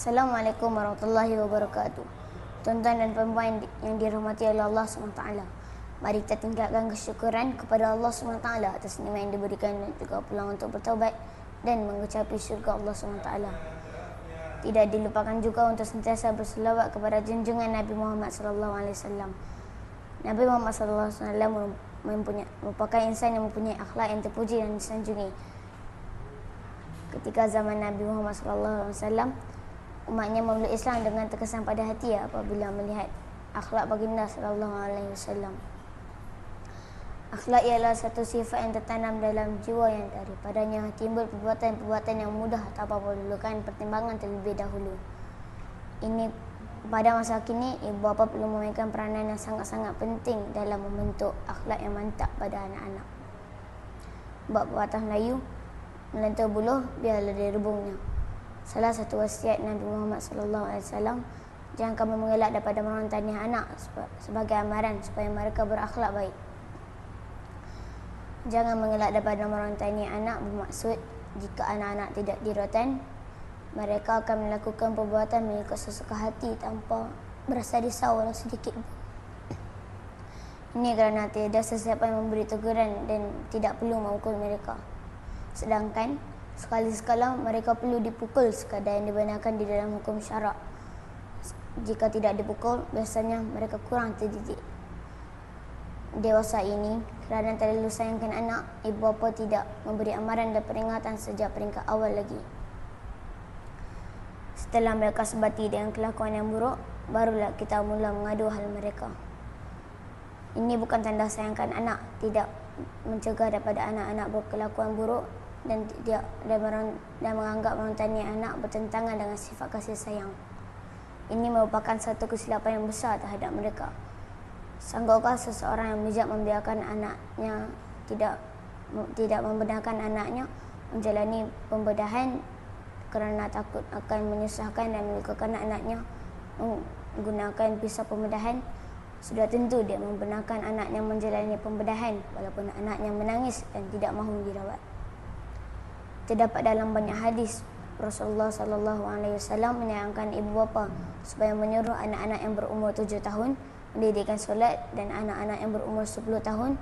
Assalamualaikum warahmatullahi wabarakatuh. Tuan-tuan dan puan-puan yang dirahmati oleh Allah SWT, mari kita tingkatkan kesyukuran kepada Allah SWT atas nikmat yang diberikan dan juga peluang untuk bertaubat dan mengucapi syurga Allah SWT. Tidak dilupakan juga untuk sentiasa berselawat kepada junjungan Nabi Muhammad SAW. Nabi Muhammad SAW merupakan insan yang mempunyai akhlak yang terpuji dan disanjungi. Ketika zaman Nabi Muhammad SAW, umatnya memeluk Islam dengan terkesan pada hati apabila melihat akhlak baginda SAW. Akhlak ialah satu sifat yang tertanam dalam jiwa yang daripadanya timbul perbuatan-perbuatan yang mudah tanpa memerlukan pertimbangan terlebih dahulu. Ini pada masa kini, ibu bapa perlu memainkan peranan yang sangat-sangat penting dalam membentuk akhlak yang mantap pada anak-anak. Bab pepatah Melayu, melentur buluh biarlah dia rebungnya. Salah satu wasiat Nabi Muhammad SAW, jangan kamu mengelak daripada merontani anak sebagai amaran supaya mereka berakhlak baik. Jangan mengelak daripada merontani anak bermaksud jika anak-anak tidak dirotan, mereka akan melakukan perbuatan mengikut sesuka hati tanpa berasa risau walau sedikit pun. Ini kerana tiada sesiapa yang memberi teguran dan tidak perlu memukul mereka. Sedangkan sekali-sekala mereka perlu dipukul sekadar yang dibenarkan di dalam hukum syarak. Jika tidak dipukul, biasanya mereka kurang terdidik. Dewasa ini, kerana terlalu sayangkan anak, ibu bapa tidak memberi amaran dan peringatan sejak peringkat awal lagi. Setelah mereka sebati dengan kelakuan yang buruk, barulah kita mula mengadu hal mereka. Ini bukan tanda sayangkan anak, tidak mencegah daripada anak-anak berkelakuan buruk dan menganggap merontani anak bertentangan dengan sifat kasih sayang. Ini merupakan satu kesilapan yang besar terhadap mereka. Sanggupkah seseorang yang bijak membiarkan anaknya tidak membenarkan anaknya menjalani pembedahan kerana takut akan menyusahkan dan melukakan anaknya menggunakan pisau pembedahan? Sudah tentu dia membenarkan anaknya menjalani pembedahan walaupun anaknya menangis dan tidak mahu dirawat. Terdapat dalam banyak hadis, Rasulullah SAW menyayangkan ibu bapa supaya menyuruh anak-anak yang berumur 7 tahun mendirikan solat dan anak-anak yang berumur 10 tahun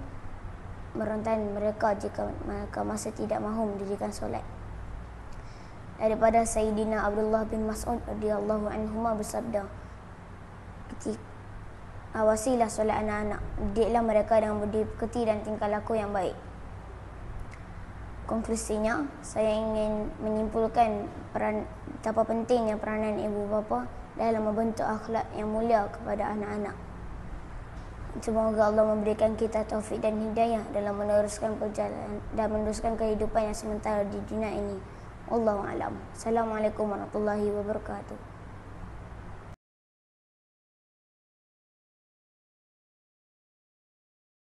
merontan mereka jika mereka masih tidak mahu mendirikan solat. Daripada Sayyidina Abdullah bin Mas'ud radhiyallahu anhuma bersabda, awasilah solat anak-anak, didiklah mereka dengan budi pekerti dan tingkah laku yang baik. Konklusinya, saya ingin menyimpulkan betapa pentingnya peranan ibu bapa dalam membentuk akhlak yang mulia kepada anak-anak. Semoga Allah memberikan kita taufik dan hidayah dalam meneruskan perjalanan dan meneruskan kehidupan yang sementara di dunia ini. Wallahu a'lam. Assalamualaikum warahmatullahi wabarakatuh.